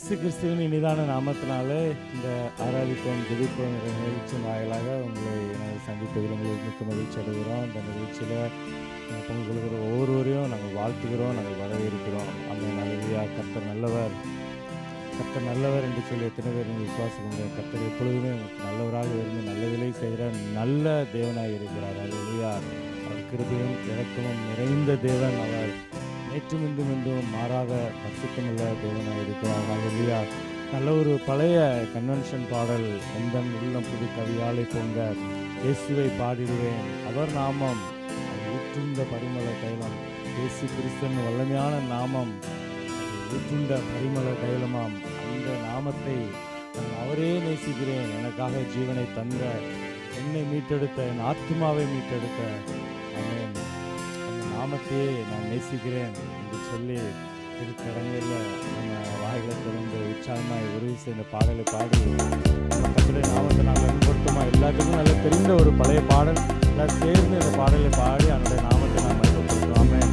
இயேசு கிறிஸ்துவின் இனிதான நாமத்தினாலே இந்த ஆராதிப்போம் ஜெபிப்போம் என்ற நிகழ்ச்சியின் வாயிலாக உங்களை நாங்கள் சந்திப்பதில் உங்களுக்கு மிக்க மகிழ்ச்சி அடைகிறோம். இந்த நிகழ்ச்சியில் பங்கு கொள்கிற ஒவ்வொருவரையும் நாங்கள் வாழ்த்துகிறோம், நாங்கள் வரவேற்கிறோம். அம்மே நல்லவியா கர்த்தர் நல்லவர், கர்த்தர் நல்லவர் என்று சொல்லி எத்தனை பேர் நீங்கள் விசுவாசிக்கின்ற கர்த்தர் எப்பொழுதுமே உங்களுக்கு நல்லவராக இருந்து நல்லவிலை செய்கிற நல்ல தேவனாக இருக்கிறார். அல்லேலூயா. அவர் கிருபையும் இரக்கமும் நிறைந்த தேவன். அவர் நேற்றும் இன்றும் மாறாத பரிசுத்தமுள்ள தேவனாக இருக்கிறார். அல்லேலூயா. நல்ல ஒரு பழைய கன்வென்ஷன் பாடல், எந்தன் உள்ளம் புது கவியாலை பொங்க இயேசுவை பாடிடுவேன், அவர் நாமம் ஊற்றுண்ட பரிமள தைலம். இயேசு கிறிஸ்துவின் வல்லமையான நாமம், ஊற்றுண்ட பரிமள தைலமாம். அந்த நாமத்தை நான் அவரே நேசிக்கிறேன். எனக்காக ஜீவனை தந்த, என்னை மீட்டெடுத்த, என் ஆத்மாவை மீட்டெடுத்த ஆமென், அந்த நாமத்தையே நான் நேசிக்கிறேன் என்று சொல்லி திருக்கடங்கையில் நம்ம வாய்களை திறந்து உற்சாகமாய் உறுதி செய்த பாடலை பாடி கர்த்தருடைய நாமத்தை நாங்கள் மேம்படுத்துமா. எல்லாத்துக்கும் நல்ல தெரிந்த ஒரு பழைய பாடல். எல்லாரும் சேர்ந்து இந்த பாடலை பாடி அவனுடைய நாமத்தை நாம் மேம்படுத்துவோம். ஆமென்.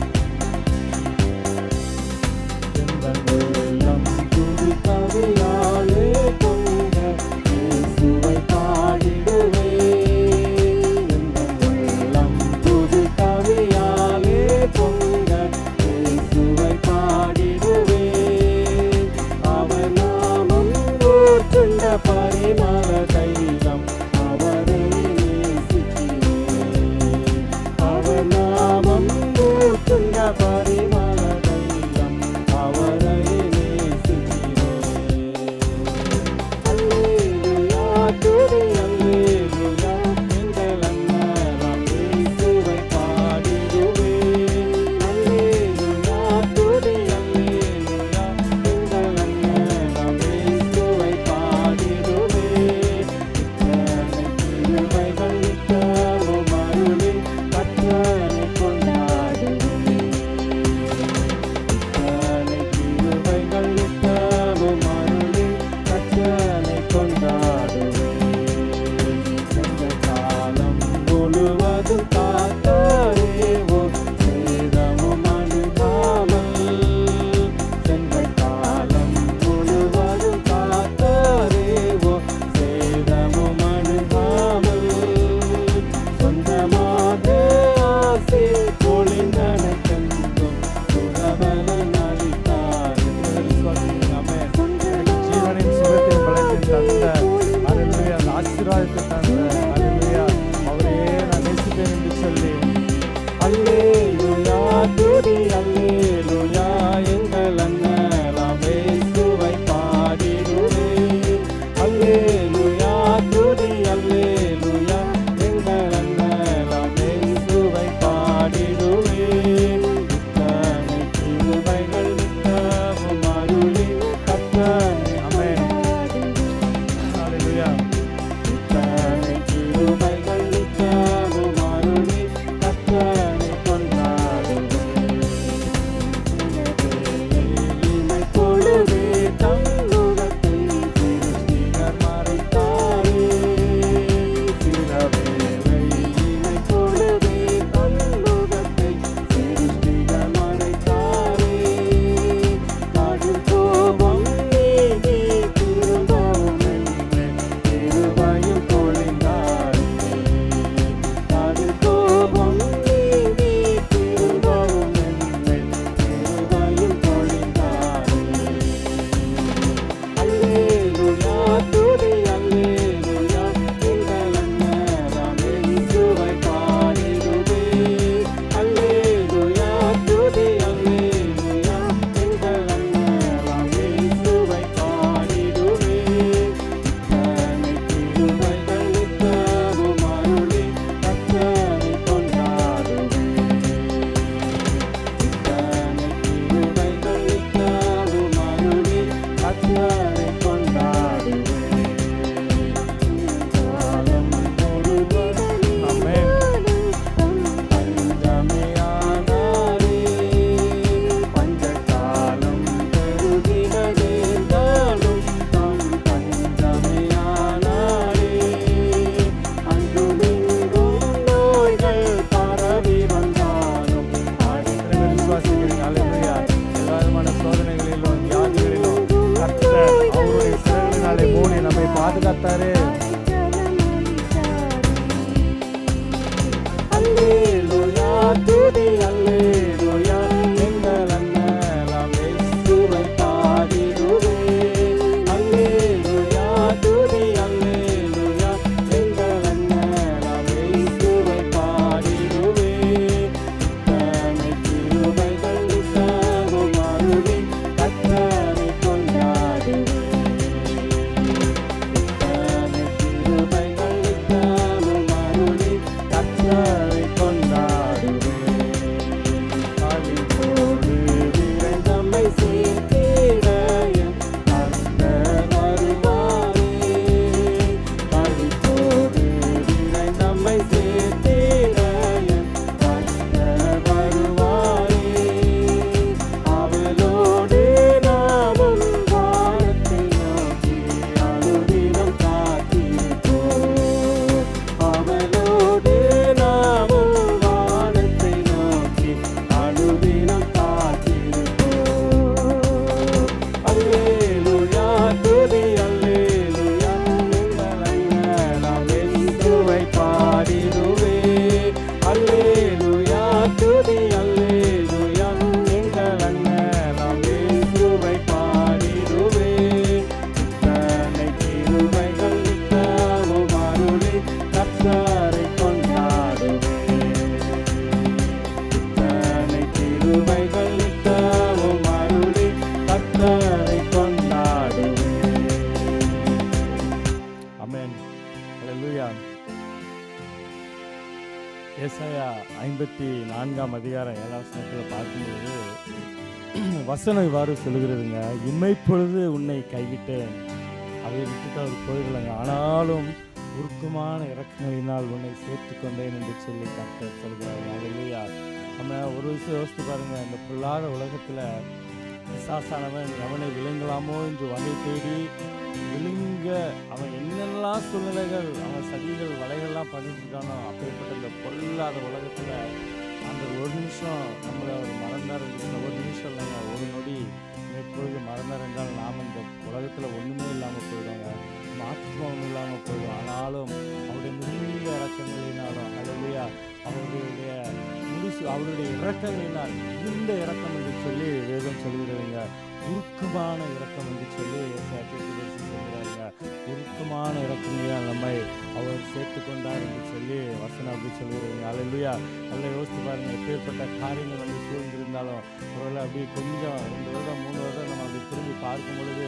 அளித்தாரே. அல்லேலூயா துதி அல்லேலூயா எங்கள் அண்ணலாம் இயேசுவை பாடிடுவே. அல்லேலூயா துதி அல்லேலூயா எங்கள் அண்ணலாம் இயேசுவை பாடிடுவே. இத்தனை கிருபைகள் இத்தகும் அருளி கர்த்தரை கொண்டாடுவே. இத்தனை கிருபைகள் இத்தகும் அருளி கர்த்தரை கொண்டாடுவே. களிப்போடு விரைந்தம்மை சேர்த்திட என் கர்த்தர் வருவாரே. களிப்போடு விரைந்தம்மை சேர்த்திட என் கர்த்தர் வருவாரே. அவளோடு நாமும் வானத்தை நோக்கி அனுதினம் காத்திருப்போம். அவளோடு நாமும் வானத்தை நோக்கி அனுதினம் காத்திருப்போம். அல்லேலூயா துதி அல்லேலூயா எங்கள் அண்ணலாம் இயேசுவை பாடிடுவே. அல்லேலூயா துதி அல்லேலூயா எங்கள் அண்ணலாம் இயேசுவை பாடிடுவே. இத்தனை கிருபைகள் இத்தவும் அருளி கர்த்தரை கொண்டாடுவே. இத்தனை கிருபைகள் இத்தவும் அருளி கர்த்தரை கொண்டாடுவே. ஆமென். அல்லேலூயா. ஏசாயா 54 அதிகாரம் 7 வசனத்தில் பார்க்கும்போது வசனம் இவ்வாறு சொல்லுகிறதுங்க. இமைப்பொழுது உன்னை கைவிட்டேன். அதை விட்டுட்டு அவர் போயிடலங்க. ஆனாலும் உருக்கமான இறக்கங்களினால் உன்னை சேர்த்து கொண்டேன் என்று சொல்லி கர்த்தர் சொல்கிறார். அல்லேலூயா. நம்ம ஒரு விஷயம் யோசித்து பாருங்க. இந்த பொல்லாத உலகத்தில் பிசாசானவன் அவனை விழுங்கலாமோ என்று வகை தேடி விழுங்க அவன் என்னெல்லாம் சூழ்நிலைகள் அவன் சதிகள் வலைகள்லாம் பண்ணிட்டு இருக்கானோ அப்படிப்பட்ட இந்த பொல்லாத உலகத்தில் அந்த ஒரு நிமிஷம் நம்மளை அவர் மறந்தார் என்று ஒரு நிமிஷம் இல்லைங்க, ஒரு நொடி எப்பொழுது மறந்தார் என்றால் நாம் இந்த உலகத்தில் ஒன்றுமே இல்லாமல் போயிடுவாங்க, நம்ம ஆத்மா ஒன்றும் இல்லாமல் போயிடும். ஆனாலும் அவருடைய மிகுந்த இறக்கங்களினாலும் அல்லேலூயா அவருடைய அவருடைய இறக்கங்களினால் மிகுந்த இறக்கம் என்று சொல்லி வேதம் சொல்கிறதுங்க. உருக்கமான இறக்கம் என்று சொல்லி சொல்கிறாருங்க. உருக்கமான இறக்கங்களால் நம்மை அவர் சேர்த்து கொண்டார் என்று சொல்லி வசனம் அப்படி சொல்கிறதுங்க. அல்லேலூயா. நல்லா யோசித்து பாருங்க. எப்பேற்பட்ட காரியங்கள் வந்து சூழ்ந்திருந்தாலும் ஒருவேளை அப்படி கொஞ்சம் 2 வருடம் 3 வருடம் நம்ம அப்படி திரும்பி பார்க்கும் பொழுது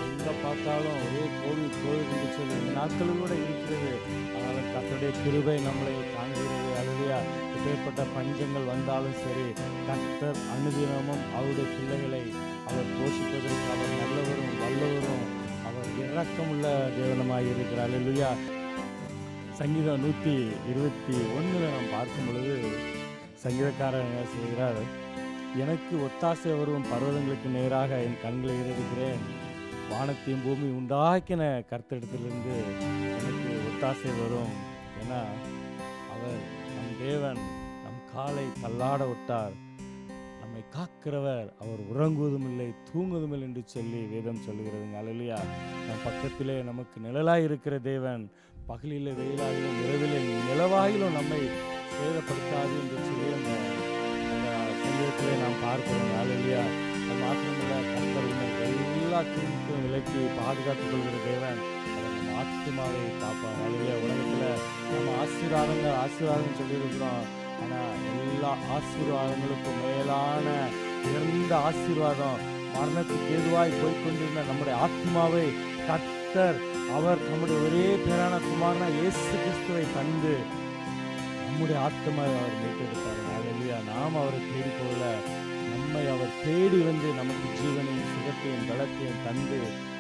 எங்கே பார்த்தாலும் ஒரே கோவில் கோவில் என்று சொல்லி இந்த நாட்களும் கூட இருக்கிறது. அதனால் கர்த்தருடைய கிருபை நம்மளை தாங்குகிறது. அல்லேலூயா. எப்பேற்பட்ட பஞ்சங்கள் வந்தாலும் சரி கர்த்தர் அனுதினமும் அவருடைய பிள்ளைகளை அவர் போஷிப்பதற்கு அவர் நல்லவரும் வல்லவரும் அவர் இரக்கமுள்ள தேவனமாய் இருக்கிறார். அல்லேலூயா. சங்கீதம் 121 நாம் பார்க்கும் பொழுது சங்கீதக்காரர் என்ன செய்கிறார்? எனக்கு ஒத்தாசை வரும் பர்வதங்களுக்கு நேராக என் கண்களை ஏறெடுக்கிறேன். வானத்தையும் பூமி உண்டாக்கின கர்த்தரிடத்திலிருந்து எனக்கு ஒத்தாசை வரும். ஏன்னா அவர் நம் தேவன் நம் காலை தள்ளாட விட்டார். நம்மை காக்கிறவர் அவர் உறங்குவதும் இல்லை தூங்குவதும் இல்லை என்று சொல்லி வேதம் சொல்லுகிறதுங்க. அல்லேலூயா. நம் பக்கத்திலே நமக்கு நிழலாய் இருக்கிற தேவன் பகலிலே வெயிலாகிலும் இரவிலே நிலவாகிலும் நம்மை சேதப்படுத்தாது என்று சொல்லி அந்த சங்கீதத்திலே நாம் பார்க்கிறோம். அல்லேலூயா. அது மாத்திரமில்லை, கர்த்தர் எல்லா தீமைக்கும் விலக்கி பாதுகாத்துக் கொள்கிற தேவன் அவர் நம்ம ஆத்துமாவை காப்பார். அல்லேலூயா. உலகத்தில் நம்ம ஆசீர்வாதம் சொல்லியிருக்கிறோம். ஆனால் எல்லா ஆசீர்வாதங்களுக்கும் மேலான உயர்ந்த ஆசீர்வாதம் மரணத்துக்கு ஏதுவாய் போய்கொண்டிருந்த நம்முடைய ஆத்மாவை கர்த்தர் அவர் நம்முடைய ஒரே பேரான குமாரனா இயேசு கிறிஸ்துவை தந்து நம்முடைய ஆத்மாவை அவர் மீட்டெடுத்தார். அல்லேலூயா. நாம் அவரை தேடி போல நம்மை அவர் தேடி வந்து நமக்கு ஜீவனையும் சுகத்தையும் பலத்தையும் தந்து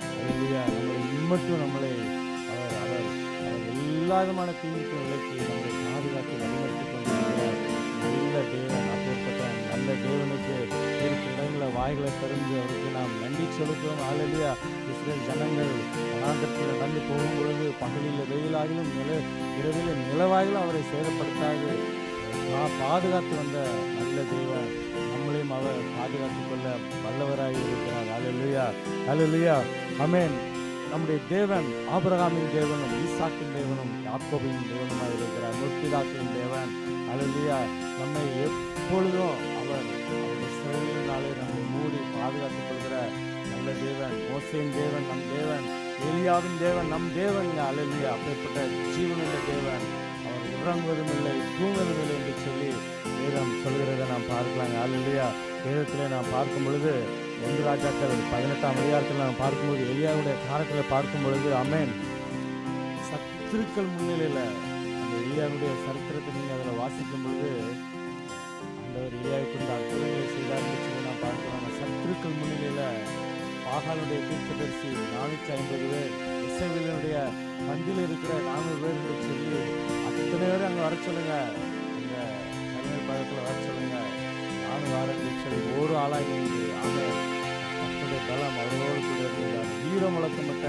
அல்லேலூயா நம்மளை இம்மட்டும் நம்மளை அவர் அவர் அவர் எல்லா விதமான தீமைக்கும் விலக்கி நம்மளை பாதுகாத்து வழிநடத்தி கொண்டிருக்கிறார் நல்ல தேவன். அப்பேற்பட்ட நல்ல தேவனுக்கு இருக்கிற இடங்களை வாய்களை திறந்து அவருக்கு நாம் நன்றி செலுத்துவோம். அல்லேலூயா. இஸ்ரேல் ஜனங்கள் வனாந்தரத்தில் நடந்து போகும் பொழுது பகலில் வெயிலாகிலும் இரவில் நிலவாகிலும் அவரை சேதப்படுத்தாது பாதுகாத்து வந்த நல்ல தேவன் நம்மளையும் அவர் பாதுகாத்துக் கொள்ள வல்லவராக இருக்கிறார். அல்லேலூயா. அல்லேலூயா. ஆமென். நம்முடைய தேவன் ஆபிரகாமின் தேவனும் ஈசாக்கின் தேவனும் யாக்கோபின் தேவனுமாய் இருக்கிறார். முற்பிதாக்களின் தேவன். அல்லேலூயா. நம்மை எப்பொழுதும் அவர் அவருடைய சிறையினாலே நம்மை மூடி பாதுகாத்துக் கொள்கிற நல்ல தேவன். மோசேயின் தேவன் நம் தேவன், எலியாவின் தேவன் நம் தேவன். அல்லேலூயா. அப்படிப்பட்ட ஜீவனுள்ள தேவன். அவர் உறங்குவதும் இல்லை தூங்குவதும் இல்லை என்று சொல்லி வேதம் சொல்கிறத நாம் பார்க்கலாங்க. அல்லேலூயா. வேதத்திலே நாம் பார்க்கும் பொழுது 1 ராஜாக்கள் 18ஆம் அதிகாரத்தில் நாம் பார்க்கும்போது எலியாவுடைய காலத்தில் பார்க்கும் பொழுது ஆமென், சத்துருக்கள் முன்னிலையில் அந்த எலியாவுடைய சரித்திரத்தை நீங்கள் அதில் வாசிக்கும் பொழுது ஆண்டவர் எலியாவுக்கு கொண்ட அற்புதங்களை செய்தார்னு சொல்லி நாம் பார்க்கிறோம். சத்துருக்கள் முன்னிலையில் பாகாலுடைய தீர்க்கதரிசி 450 பேர், இஸ்ரவேலினுடைய பந்தியில் இருக்கிற 400 பேர் என்று சொல்லி அத்தனை பேரும் அங்கே வர சொல்லுங்க, இந்த கலைஞர் பதத்தில் வர சொல்லுங்க, நானும் வாரத்தில் சொல்லி ஒரு ஆளாக இருந்து ஆமென் கர்த்தருடைய பலம் அவரோடு கூட இருந்தார். வீரம் வளர்க்கப்பட்ட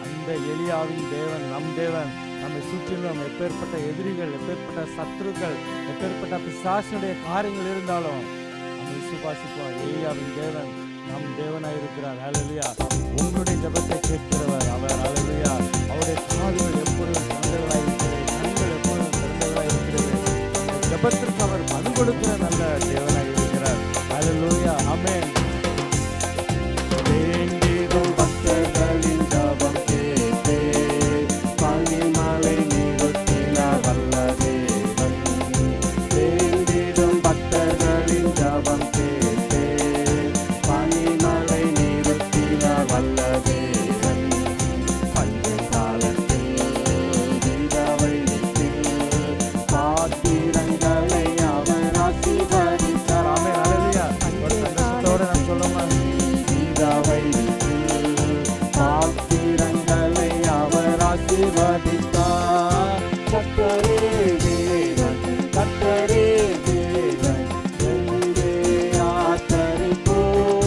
அந்த எலியாவின் தேவன் நம் தேவன். நம்மை சுற்றிலும் எப்பேற்பட்ட எதிரிகள், எப்பேற்பட்ட சத்துருக்கள், எப்பேற்பட்ட பிசாசினுடைய காரியங்கள் இருந்தாலும் நம்ம விசுவாசிப்போம். எலியாவின் தேவன் நம் தேவனாய் இருக்கிறார். அல்லேலூயா. உங்களுடைய ஜெபத்தை கேட்கிறவர் அவர். அல்லேலூயா. அவருடைய காதுகள் எப்பொழுதும் திறந்தவர்களாய் இருக்கிறது, கண்கள் எப்பொழுதும் திறந்தவர்களாய் இருக்கிறது. ஜெபத்திற்கு அவர் பதில் கொடுக்கிற நல்ல தேவனாய் இருக்கிறார். அல்லேலூயா. ஆமென். வேண்டிடும் பக்தர்களின் ஜெபம் கேட்டே, பனிமலை நிறுத்தினார் வல்ல தேவன். வேண்டிடும் பக்தர்களின் ஜெபம் கேட்டே, பனிமலை நிறுத்தினார் வல்ல தேவன். பஞ்ச காலத்தில் தீபாவளியில் பாத்திரங்களை அவர் ஆசீர்வதித்தார். ஆமென். அல்லேலூயா. ஒரு சந்தோஷத்தோட நாம் சொல்லுமா, பாத்திரங்களை அவர் ஆசீர்வதித்தார். கர்த்தரே தேவன், கர்த்தரே தேவன், என்றே ஆதரிப்போம்.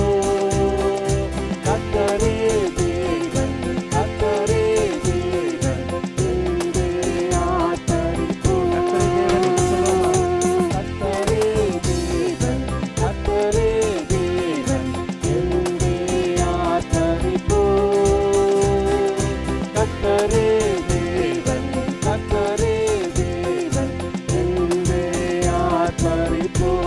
கர்த்தரே தேவன், கர்த்தரே தேவன், என்றே ஆதரிப்போம். கர்த்தரே தேவன், கர்த்தரே தேவன், என்றே ஆதரிப்போம். கர்த்தரே தேவன், கர்த்தரே தேவன், என்றே ஆதரிப்போம்.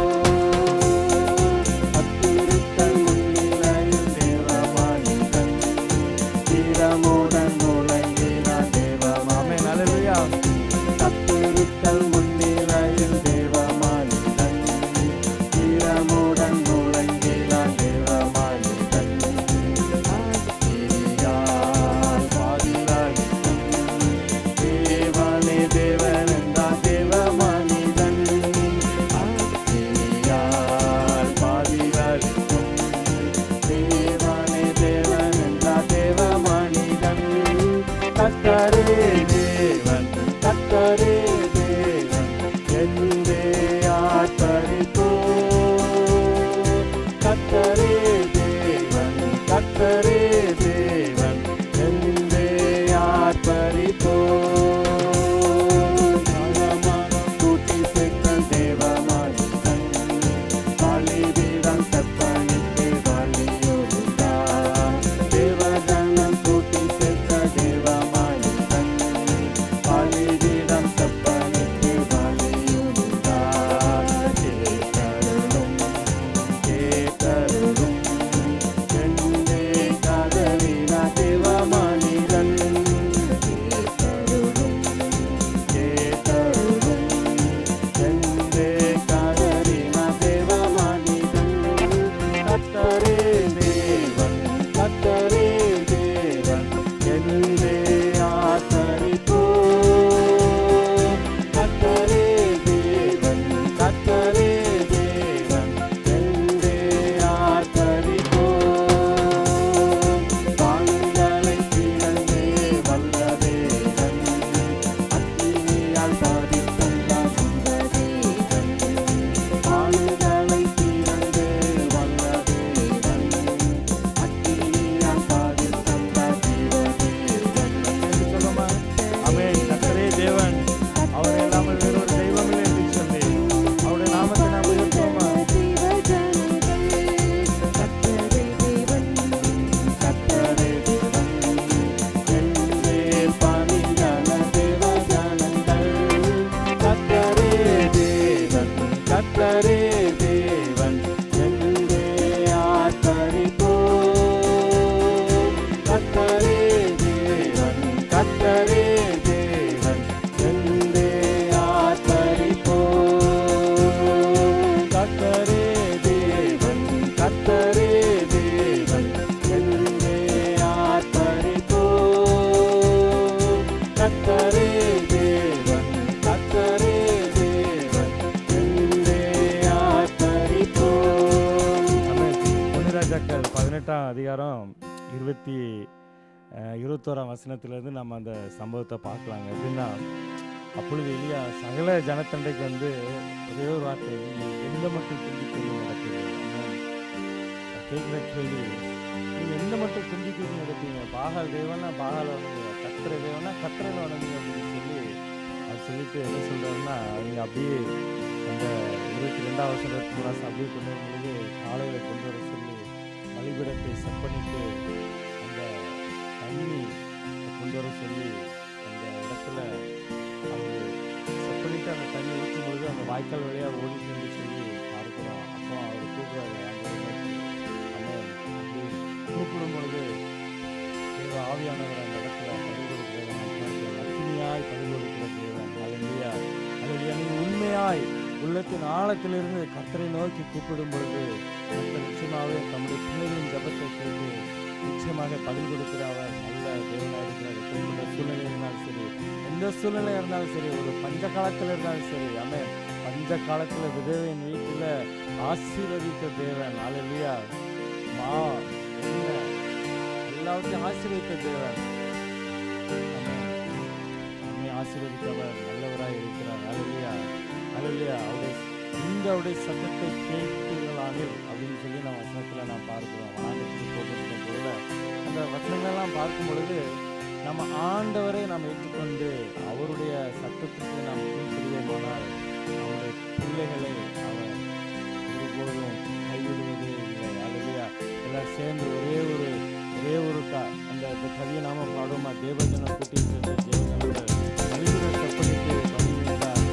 அத்திருத்தல் முன்னிலையில் தேவமனிதன், திறமுடன் முழங்கினார் தேவம். ஆமென். அல்லேலூயா. அத்திருத்தல் முன்னிலையில் தேவமனிதன், திறமுடன் முழங்கினார் தேவமனிதன். கிரியால் பாதிலாயிற்றும் தேவனே தேவன் என்றார் தேவமனிதன். கிரியால் பாதிலாயிற்றும் தேவனே தேவன் என்றார் தேவமனிதன். கர்த்தரே தேவன், கர்த்தரே தேவன், என்றே ஆதரிப்போம். கர்த்தரே தேவன், கர்த்தரே தேவன், என்றே ஆர்ப்பரிப்போம். ஞானமானம் கூட்டி சேர்த்த தேவமனிதன், பலிபீடம் செப்பனிட்டு பலியுண்டார். தேவகணம் கூட்டி சேர்த்த தேவமனிதன், பலிபீடம் செப்பனிட்டு பலியுண்டார். கேட்டருளும், கேட்டருளும், என்றே கதறினார் தேவமனிதன். கேட்டருளும், கர்த்தரே தேவன், கர்த்தரே தேவன், என்றே ஆர்ப்பரிப்போம். ஆமென். 1 ராஜாக்கள் 18ஆம் அதிகாரம் 21ஆம் வசனத்திலிருந்து நம்ம அந்த சம்பவத்தை பார்க்கலாங்க. எப்படின்னா, அப்பொழுது எலியா சகல ஜனத்தண்டைக்கு வந்து ஒரே ஒரு வார்த்தை, "நீ எந்த மட்டும் துண்டிக்கிறீங்க நடப்பீங்க?" கேட்குற கேள்வி, நீங்கள் எந்த மட்டும் துண்டிக்கிறீங்க நடப்பீங்க? பாகால் தேவனா பாகால் வணங்குங்க, கத்திர தேவனா கத்திரனை வணங்குங்க அப்படின்னு சொல்லி அது சொல்லிட்டு என்ன சொல்கிறாருன்னா, அவங்க அப்படியே அந்த 22ஆம் வசனத்துக்கு அப்படியே கொண்டு வரும்பொழுது காலையில் கொண்டு வர சொல்லி பலிபீடத்தை செப்பனிட்டு அந்த தண்ணி கொண்டு வர சொல்லி அந்த இடத்துல அவங்க செப்பனிட்டு அந்த தண்ணி ஊற்றும் பொழுது அந்த வாய்க்கால் வழியாக ஓடிட்டு சொல்லி பார்க்கிறோம். அப்போ அவர் கூப்பிடுறாரு, அந்த கூப்பிடும் பொழுது தேவ ஆவியானவர் அந்த இடத்துல பதில் கொடுக்கிறவன் அக்னியாய் பதில் கொடுக்கிற தேவன். அல்லேலூயா, அல்லேலூயா. நீங்கள் உண்மையாய் உள்ளத்தின் ஆழத்திலிருந்து கர்த்தரை நோக்கி கூப்பிடும் பொழுது கர்த்தர் நிச்சயமாகவே தம்முடைய பிள்ளைகளின் ஜபத்தை கேட்டு நிச்சயமாக பதில் கொடுக்கிற அவர் நல்ல தேவனாக இருக்கிறார். எப்படிப்பட்ட சூழ்நிலை இருந்தாலும் சரி, எந்த சூழ்நிலை இருந்தாலும் சரி, ஒரு பஞ்ச காலத்தில் இருந்தாலும் சரி, ஆமென். பஞ்ச காலத்தில் விதவையின் வீட்டில் ஆசீர்வதித்த தேவன். அல்லேலூயா. எல்லாவற்றையும் ஆசீர்வதித்த தேவன். நம்மை ஆசீர்வதித்தவர் நல்லவராய் இருக்கிறார். அல்லேலூயா, அல்லேலூயா. அவருடைய சத்தத்தை கேட்பீர்களானில் அப்படின்னு சொல்லி நம்ம வசனத்தில் நாம் பார்க்கிறோம். ஆண்டத்துக்கு போகிற பொழுது அந்த வசனங்களெல்லாம் பார்க்கும் பொழுது நம்ம ஆண்டவரை நாம் ஏற்றுக்கொண்டு அவருடைய சத்தத்துக்கு நாம் கீழ்ப்படுவோமானால் நம்முடைய பிள்ளைகளை அவர் ஒருபோதும் கைவிடுவதே இல்லை. அல்லேலூயா. எல்லாம் சேர்ந்து ஒரே ஒரு அந்த கவியை நாம பாடுவோமா? தேவஜனம் கூட்டி சேர்ந்த தேவனோட நலிவுரை கற்பனைக்கு பண்ணியிருந்தார்.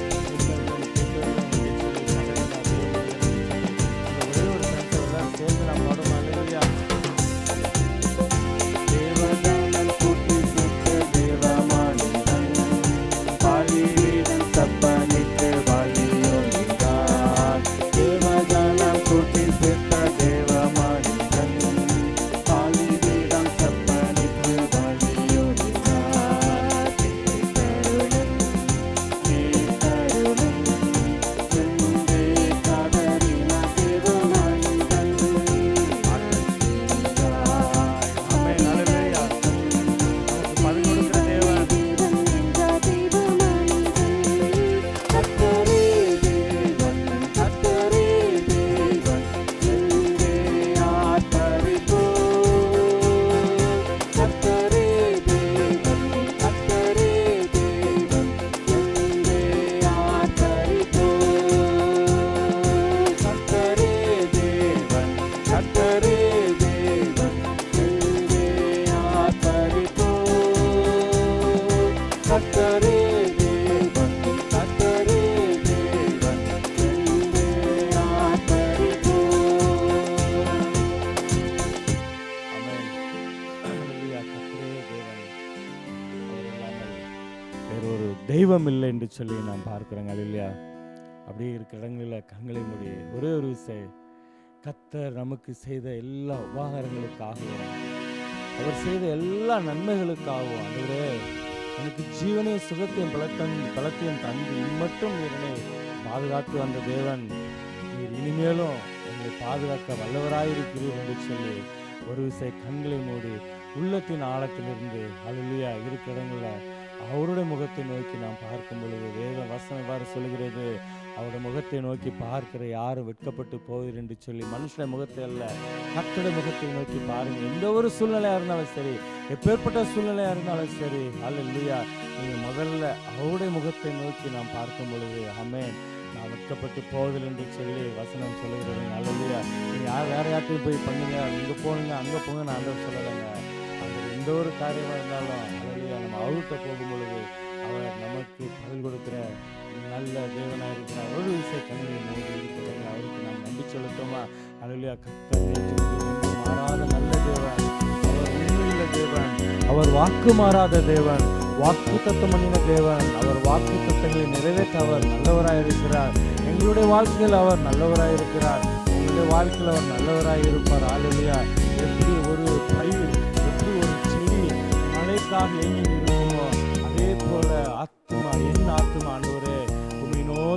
ஒரே ஒரு சேர்ந்து எல்லாம் சேர்ந்து நாம் பாடுவோமா? அல்லேலூயா. தேவஜனம் கூட்டி சேர்ந்த தேவமானிதன் பாலிவீடன் கற்பனைக்கு பலியோடினார். தேவஜனம் கூட்டி சேர்ந்த தேவமானிதன் பாலிவீடம் கற்பனைக்கு பலியோடினார். சென்றே கதறின தேவமானிதன். ஆமென். அல்லேலூயா. நமக்கு பதில் கொடுக்கிற தேவன். கர்த்தரே தேவன், கர்த்தரே தேவன், என்றே ஆர்ப்பரிப்போம். கர்த்தரே தேவன், கர்த்தரே தேவன், என்றே ஆர்ப்பரிப்போம். கர்த்தரே தேவன், கர்த்தரே தேவன், என்றே ஆர்ப்பரிப்போம். கர்த்தரே தேவன், கர்த்தரே தேவன், என்றே ஆர்ப்பரிப்போம். ஆமென். அல்லேலூயா. கர்த்தரே தேவன், அவர் இல்லாமல் வேறொரு தெய்வம் இல்லை என்று சொல்லி நாம் பார்க்கிறோங்க. அல்லேலூயா. அப்படியே இருக்கிற இடங்களில் கண்களை மூடி ஒரே ஒரு விஷயம், கர்த்தர் நமக்கு செய்த எல்லா உபகாரங்களுக்காகவும் அவர் செய்த எல்லா நன்மைகளுக்காகவும், ஆண்டவரே எனக்கு ஜீவனையும் சுகத்தையும் பலத்தையும் தந்து இம்மட்டும் என்னை பாதுகாத்து வந்த தேவன், நீர் இனிமேலும் என்னை பாதுகாக்க வல்லவராயிருக்கிறீர் என்று சொல்லி ஒரு விஷயம் கண்களை மூடி உள்ளத்தின் ஆழத்திலிருந்து அல்லேலூயா இருக்கிற இடங்களில் அவருடைய முகத்தை நோக்கி நாம் பார்க்கும் பொழுது வேத வசனம் இவ்வாறு சொல்கிறது, அவருடைய முகத்தை நோக்கி பார்க்கிற யாரும் வெட்கப்பட்டு போவதில்லை என்று சொல்லி. மனுஷனுடைய முகத்தை அல்ல, கர்த்தருடைய முகத்தை நோக்கி பாருங்க. எந்த ஒரு சூழ்நிலையாக இருந்தாலும் சரி, எப்பேற்பட்ட சூழ்நிலையாக இருந்தாலும் சரி, அல்லேலூயா, நீங்கள் முதல்ல அவருடைய முகத்தை நோக்கி நாம் பார்க்கும் பொழுது ஆமென், நான் வெட்கப்பட்டு போவதில்லை என்று சொல்லி வசனம் சொல்லுகிறது. அல்லேலூயா. நீங்கள் வேற யார்ட்டையும் போய் பண்ணுங்க, இங்கே போனுங்க அங்கே போங்க நான் ஆண்டவர் சொல்லலைங்க. அந்த எந்த ஒரு காரியமாக இருந்தாலும் அல்லேலூயா நம்ம அவர்கிட்ட போகும் பொழுது அவர் நமக்கு பதில் கொடுக்கிற நல்ல தேவனாக இருக்கிறார். ஒரு விஷயம் கண்களை மூடி இருக்கிறாங்க, அவருக்கு நாம் நன்றி செலுத்தோமா? அல்லேலூயா. கர்த்தர் மாறாத நல்ல தேவன், அவர் உண்மையுள்ள தேவன், அவர் வாக்கு மாறாத தேவன், வாக்கு தத்தம் பண்ணின தேவன், அவர் வாக்கு தத்தங்களை நிறைவேற்ற அவர் நல்லவராய் இருக்கிறார். எங்களுடைய வாழ்க்கையில் அவர் நல்லவராய் இருக்கிறார். உங்களுடைய வாழ்க்கையில் அவர் நல்லவராய் இருப்பார். அல்லேலூயா. எப்படி ஒரு பயிர், எப்படி ஒரு செடி மழைக்காக ஏங்கி இருக்குமோ அதே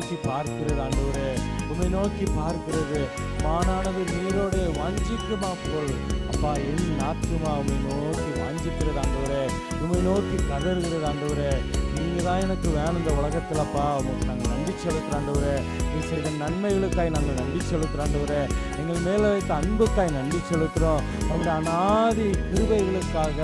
நோக்கி பார்க்கிறது ஆண்டவரே, உம்மை நோக்கி பார்க்கிறது. மானானது நீரோடு வாஞ்சிக்குமா போல் அப்பா என் ஆத்துமா உம்மை நோக்கி வாஞ்சிக்கிறது ஆண்டவரே, உம்மை நோக்கி கதறுகிறது ஆண்டவரே. நீங்க தான் எனக்கு வேணும் இந்த உலகத்திலப்பா. உங்களுக்கு நாங்கள் நன்றி செலுத்துகிற ஆண்டவரே. நீ செய்த நன்மைகளுக்காய் நாங்கள் நன்றி செலுத்துகிற ஆண்டவரே. எங்கள் மேலே வைத்த அன்புக்காய் நன்றி செலுத்துகிறோம். உங்களுடைய அநாதி கிருபைகளுக்காக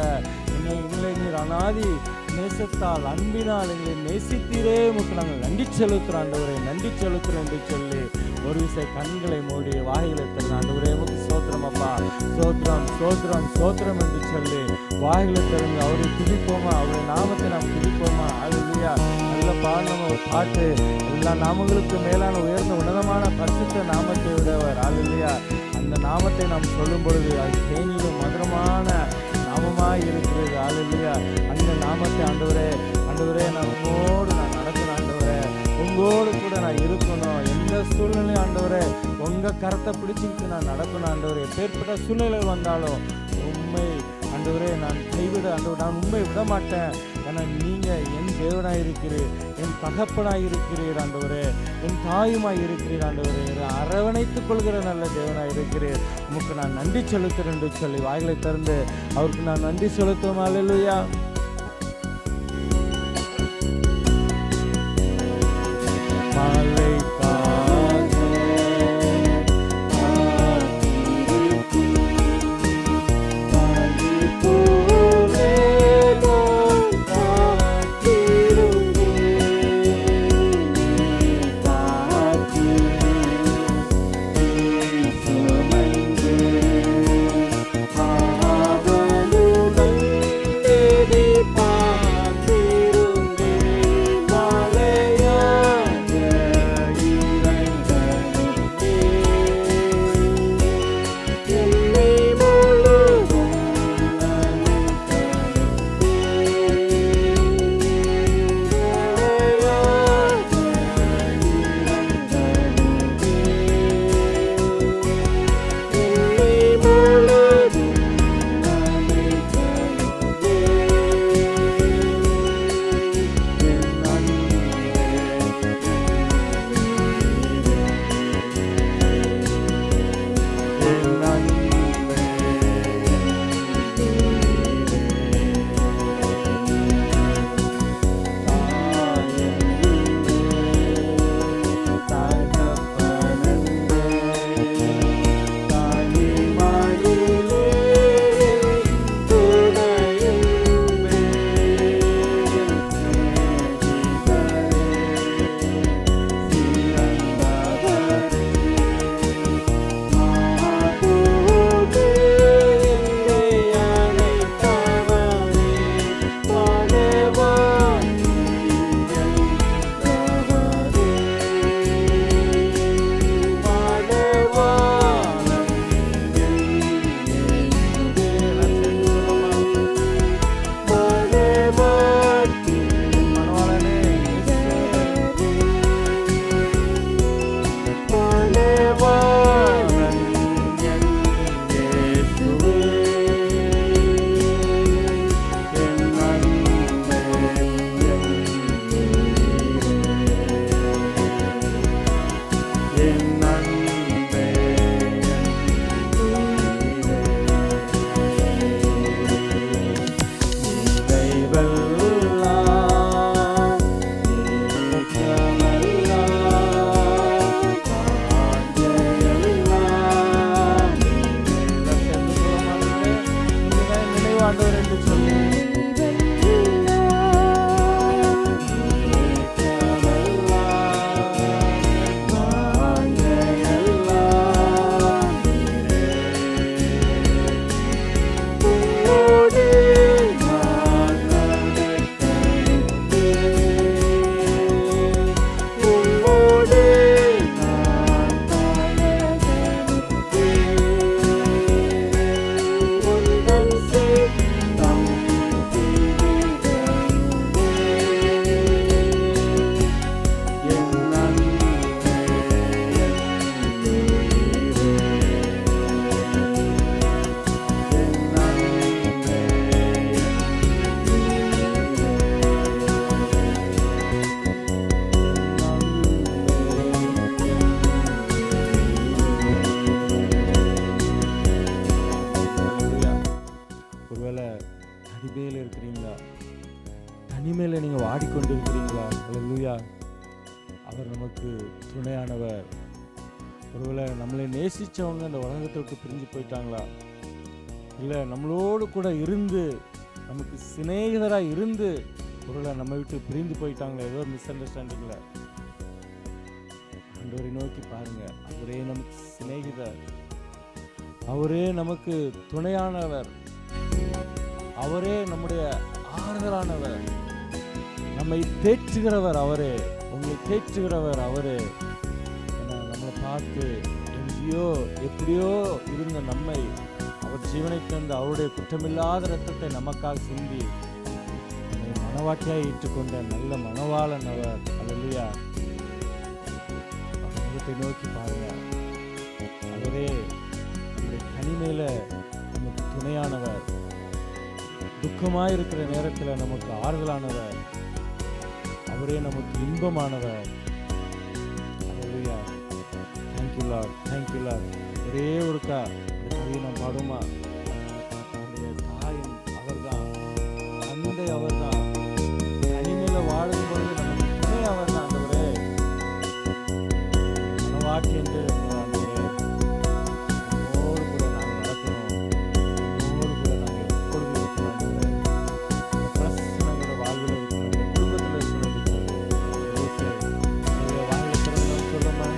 எங்களை நீர் அநாதி நேசத்தால் அன்பினால் எங்களை நேசித்தீரே உமக்கு நாங்கள் நன்றி செலுத்துகிறோம் ஆண்டவரே, நன்றி செலுத்துகிறோம் என்று சொல்லி ஒரு விசை கண்களை மூடி வாய்களை திறந்த ஆண்டவரே உமக்கு சோத்திரம் அப்பா, சோத்திரம் சோத்திரம் சோத்திரம் என்று சொல்லி வாய்களை திறந்து அவரை துதிப்போமா, அவருடைய நாமத்தை நாம் துதிப்போமா. அல்லேலூயா. நல்ல பாடணும் ஒரு பாட்டு, எல்லா நாமங்களுக்கு மேலான உயர்ந்த உன்னதமான பரிசுத்த நாமத்தை விடவர். அல்லேலூயா. அந்த நாமத்தை நாம் சொல்லும் பொழுது அது தேனிலும் மதுரமான நாமமாய் இருக்கிறது. அல்லேலூயா. அந்த நாமத்தை ஆண்டவரே, ஆண்டவரே நான் உங்களோடு நான் நடக்கணும் ஆண்டவரே, உங்களோடு கூட நான் இருக்கணும். எந்த சூழ்நிலை ஆண்டவரே உங்க கரத்தை பிடிச்சிக்கிட்டு நான் நடக்கணும் ஆண்டவரே. எப்பேற்பட்ட சூழ்நிலை வந்தாலும் உண்மை ஆண்டவரே நான் கைவிட ஆண்டவர், நான் உண்மை விட மாட்டேன். ஏன்னா நீங்க என் தேவனாய் இருக்கிறீர், என் தகப்பனாய் இருக்கிறீர் ஆண்டவரே, என் தாயுமாய் இருக்கிறீர் ஆண்டவரே, அரவணைத்துக் கொள்கிற நல்ல தேவனாய் இருக்கிறீர். உமக்கு நான் நன்றி செலுத்துறேன் என்று சொல்லி வாய்களை திறந்து அவருக்கு நான் நன்றி செலுத்துவோம். அல்லேலூயா. baby. வாடிக்கொண்டிருக்கிறீங்களா? அல்லேலூயா. அவர் நமக்கு துணையானவர். ஒருவேளை நம்மளை நேசிச்சவங்க இந்த உலகத்தை விட்டு பிரிஞ்சு போயிட்டாங்களா? இல்லை நம்மளோடு கூட இருந்து நமக்கு சிநேகிதராக இருந்து ஒருவேளை நம்ம விட்டு பிரிந்து போயிட்டாங்களா? ஏதோ மிஸ் அண்டர்ஸ்டாண்டிங்கில் ஆண்டவரை நோக்கி பாருங்க. அவரே நமக்கு சிநேகிதர், அவரே நமக்கு துணையானவர், அவரே நம்முடைய ஆறுதலானவர், நம்மை தேற்றுகிறவர் அவரே, உங்களை தேற்றுகிறவர் அவரே. நம்மளை பார்த்து எங்கேயோ எப்படியோ இருந்த நம்மை அவர் ஜீவனை தந்து அவருடைய குற்றமில்லாத இரத்தத்தை நமக்காக சிந்தி மனவாட்டியாக ஏற்றுக்கொண்ட நல்ல மனவாளன் அவர். அல்லேலூயா. அவர் முகத்தை நோக்கி பாருங்க. அவரே நம்முடைய தனிமையில நமக்கு துணையானவர், துக்கமாயிருக்கிற நேரத்தில் நமக்கு ஆறுதலானவர், அவரே நமக்கு இன்பமானவர். Hallelujah. Thank you lord, thank you lord. ஒரே ஒருக்கா இந்த கவியை நான் பாடுமா? நம்முடைய தாயும் அவர்தான், தந்தை அவர்தான், தனிமையில வாழும் பொழுது நமக்கு துணை அவர்தான். ஆண்டவரே மனவாட்டி என்று ஆண்டவரே உம்மோடு கூட நாங்கள் நடக்கணும், உம்மோடு கூட நாங்கள் எப்பொழுதும் இருக்கணும். ஆண்டவரே பிரசன்னங்களோட வாழ்வில் இருக்கணும், குடும்பத்தில் இருக்கணும். வாங்கி சொல்லுமா?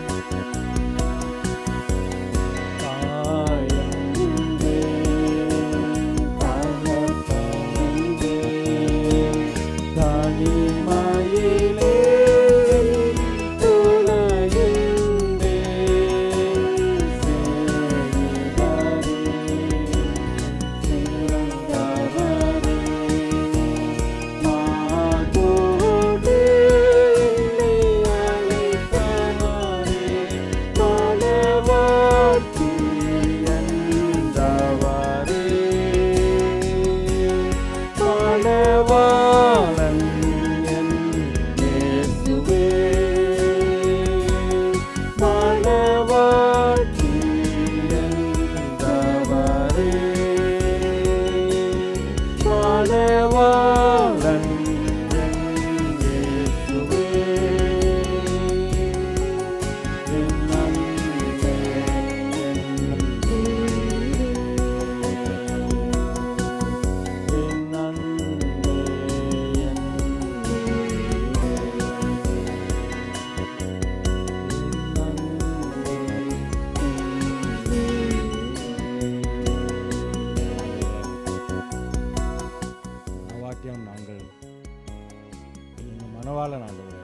மனவாளன் ஆண்டவரே,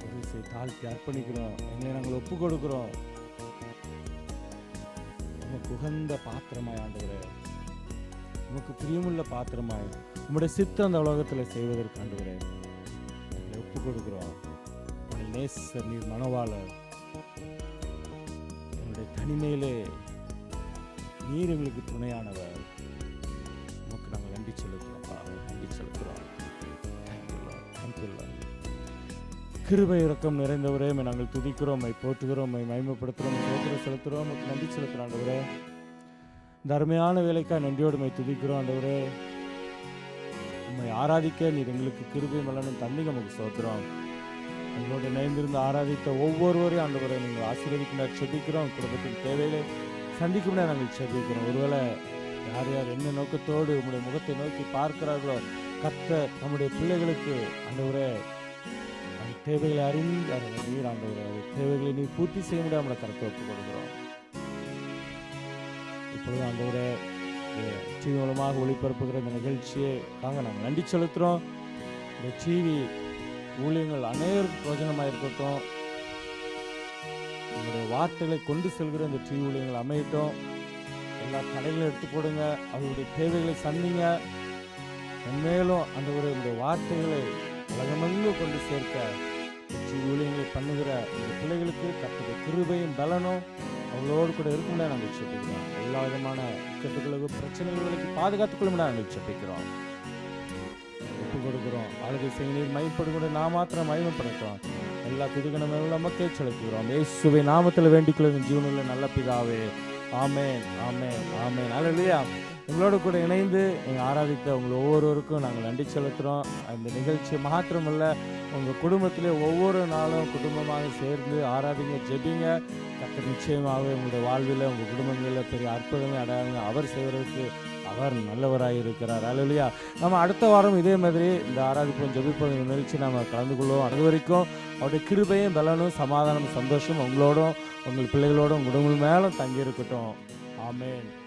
ஒரு தாழ்த்தி அர்ப்பணிக்கிறோம், எங்களை நாங்கள் ஒப்பு கொடுக்கிறோம். உமக்கு உகந்த பாத்திரமாய் ஆண்டவரே, உமக்கு பிரியமுள்ள பாத்திரமாய் உம்முடைய சித்தம் அந்த உலகத்தில் செய்வதற்கு ஆண்டவரே எங்களை ஒப்பு கொடுக்கிறோம். உங்கள் நேசர், நீர் மனவாளர். உங்களுடைய தனிமையிலே நீர் எங்களுக்கு துணையானவர். உமக்கு நாங்கள் நன்றி செலுத்துகிறோம்ப்பா, நன்றி செலுத்துகிறோம். கிருபை இரக்கம் நிறைந்தவரே, நாங்கள் துதிக்கிறோம், போற்றுகிறோம், மகிமைப்படுத்துகிறோம், சோத்திரம் செலுத்துகிறோம், நன்றி செலுத்துகிறோம். ஆண்டவரே இந்த அருமையான வேலைக்காக நன்றியோடு துதிக்கிறோம். ஆண்டவரே உம்மை ஆராதிக்க நீர் எங்களுக்கு கிருபை மலனும் தண்ணி நமக்கு சோத்திரம். எங்களோட இணைந்திருந்து ஆராதித்த ஒவ்வொருவரையும் ஆண்டவரை நீங்கள் ஆசீர்வதிக்கின்ற செபிக்கிறோம். குடும்பத்தின் தேவைகளை சந்திக்கும் நாங்கள் செபிக்கிறோம். ஒருவேளை யார் யார் என்ன நோக்கத்தோடு உங்களுடைய முகத்தை நோக்கி பார்க்கிறார்களோ கர்த்தர் நம்முடைய பிள்ளைகளுக்கு ஆண்டவரே அந்த தேவைகளை அறிந்து நீர் ஆண்டவரே தேவைகளை நீர் பூர்த்தி செய்ய முடியாத நம்மளை கருத்தை ஒப்புக் கொடுக்கிறோம். இப்பொழுது ஆண்டவரே டிவி மூலமாக ஒளிபரப்புகிற இந்த நிகழ்ச்சியைக்காக நாங்கள் நன்றி செலுத்துகிறோம். இந்த டிவி ஊழியங்கள் அனைவருக்கு பிரயோஜனமாக இருக்கட்டும். நம்முடைய வார்த்தைகளை கொண்டு செல்கிற இந்த டிவி ஊழியங்கள் அமையட்டும். எல்லா தடைகளும் எடுத்து போடுங்க, அவருடைய தேவைகளை சந்திங்க. மேலும் ஆண்டவருடைய வார்த்தைகளை உலகமெங்கு கொண்டு சேர்க்க ஊழியங்களை பண்ணுகிற இந்த பிள்ளைகளுக்கு கர்த்தருடைய கிருபையும் பலனும் அவங்களோடு கூட இருக்கும்னா நாங்கள் செபிக்கிறோம். எல்லா விதமான இக்கட்டுகளுக்கும் பிரச்சனைகளுக்கு பாதுகாத்துக்கொள்ளும்னா நாங்கள் செபிக்கிறோம், ஒப்பு கொடுக்கிறோம். ஆளுகை செய்ய மயப்படுகிற நான் மாத்திரம் மயமப்படுத்துறோம். எல்லா துதிகணம் நமக்கே செலுத்துகிறோம். இயேசுவின் நாமத்தில் வேண்டிக் கொள்ளும் ஜீவனுள்ள நல்ல பிதாவே. ஆமென், ஆமென், ஆமென். அல்லேலூயா. எங்களோடு கூட இணைந்து நீங்கள் ஆராதித்த உங்கள் ஒவ்வொருவருக்கும் நாங்கள் நன்றி செலுத்துகிறோம். அந்த நிகழ்ச்சி மாத்திரமல்ல, உங்கள் குடும்பத்திலே ஒவ்வொரு நாளும் குடும்பமாக சேர்ந்து ஆராதிங்க, ஜெபிங்க. கர்த்தர் நிச்சயமாகவே உங்களுடைய வாழ்வில், உங்கள் குடும்பங்களில் பெரிய அற்புதமே அடையாளங்கள் அவர் செய்வதற்கு அவர் நல்லவராக இருக்கிறார். அல்லேலூயா. நம்ம அடுத்த வாரம் இதே மாதிரி இந்த ஆராதிப்போம் ஜெபிப்போம் நிகழ்ச்சி நாம் கலந்து கொள்வோம். அது வரைக்கும் அவருடைய கிருபையும் பலனும் சமாதானம் சந்தோஷம் உங்களோடும் உங்கள் பிள்ளைகளோடும் குடும்பங்கள் மேலும் தங்கி இருக்கட்டும். ஆமென்.